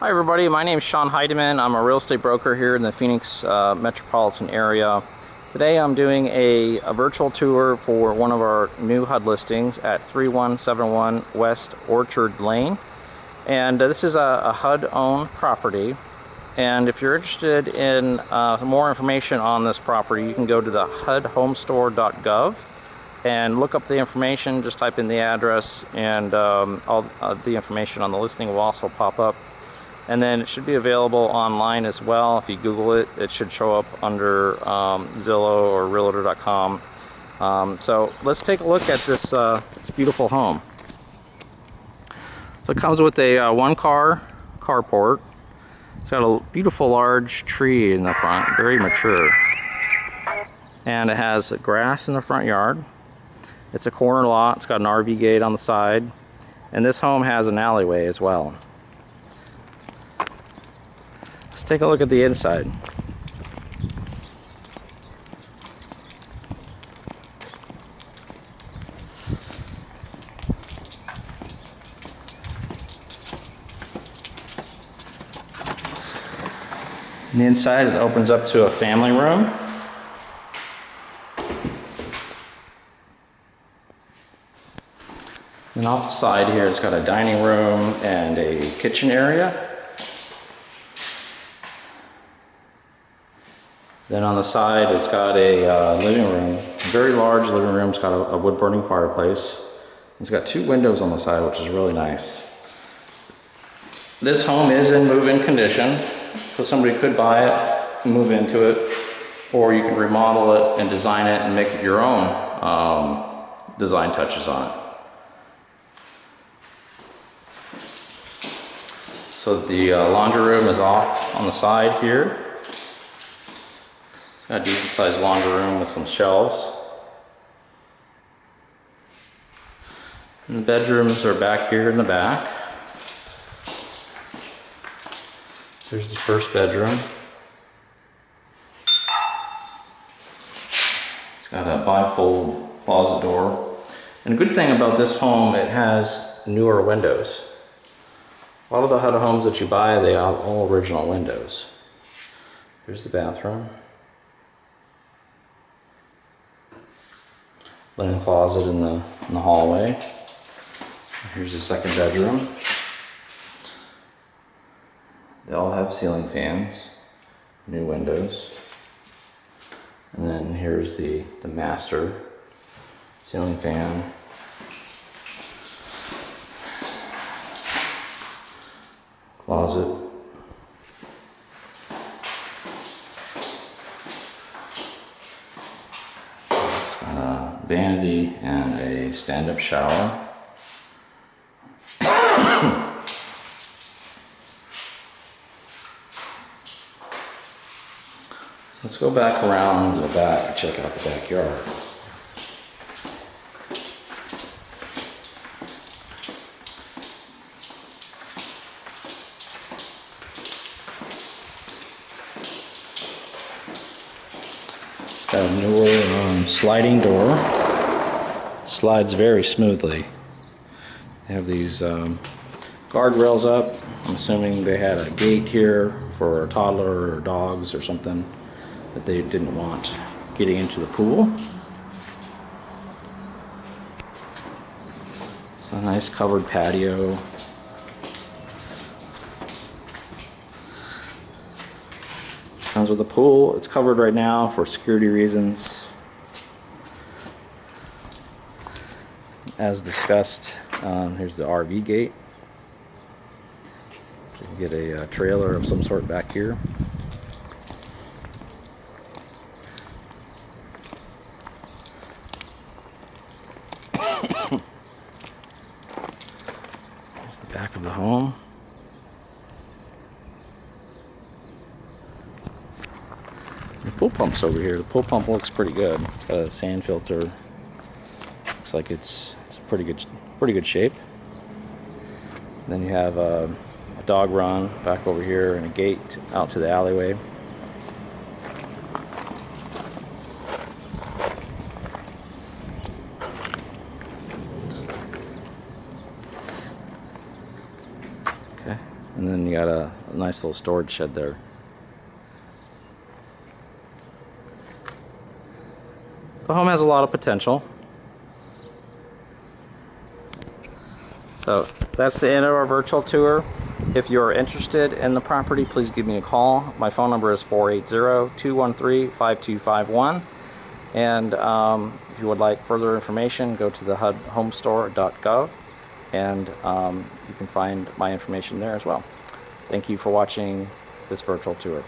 Hi everybody, my name is Sean Heidemann. I'm a real estate broker here in the Phoenix metropolitan area. Today I'm doing a virtual tour for one of our new HUD listings at 3171 West Orchard Lane. And this is a HUD-owned property. And if you're interested in more information on this property, you can go to the hudhomestore.gov and look up the information. Just type in the address, and all the information on the listing will also pop up. And then it should be available online as well. If you Google it, it should show up under Zillow or realtor.com. So let's take a look at this beautiful home. So it comes with a one-car carport. It's got a beautiful large tree in the front, very mature. And it has grass in the front yard. It's a corner lot. It's got an RV gate on the side. And this home has an alleyway as well. Let's take a look at the inside. On the inside, it opens up to a family room. And off the side here, it's got a dining room and a kitchen area. Then on the side, it's got a living room, a very large living room. It's got a wood-burning fireplace. It's got two windows on the side, which is really nice. This home is in move-in condition, so somebody could buy it, move into it, or you can remodel it and design it and make it your own design touches on it. So the laundry room is off on the side here. Got a decent sized laundry room with some shelves. And the bedrooms are back here in the back. There's the first bedroom. It's got a bifold closet door. And a good thing about this home, it has newer windows. A lot of the HUD homes that you buy, they have all original windows. Here's the bathroom. Linen closet in the hallway. Here's the second bedroom. They all have ceiling fans, new windows. And then here's the master ceiling fan. Closet. Vanity and a stand-up shower. So let's go back around to the back and check out the backyard. It's got a newer sliding door. Slides very smoothly. They have these guardrails up. I'm assuming they had a gate here for a toddler or dogs or something that they didn't want getting into the pool. It's a nice covered patio. Comes with a pool. It's covered right now for security reasons. As discussed, here's the RV gate. So you can get a trailer of some sort back here. Here's the back of the home. The pool pump's over here. The pool pump looks pretty good. It's got a sand filter. Looks like it's pretty good shape. And then you have a dog run back over here and a gate out to the alleyway. Okay, and then you got a nice little storage shed there. The home has a lot of potential. So that's the end of our virtual tour. If you're interested in the property, please give me a call. My phone number is 480-213-5251. And if you would like further information, go to the HUDhomestore.gov, and you can find my information there as well. Thank you for watching this virtual tour.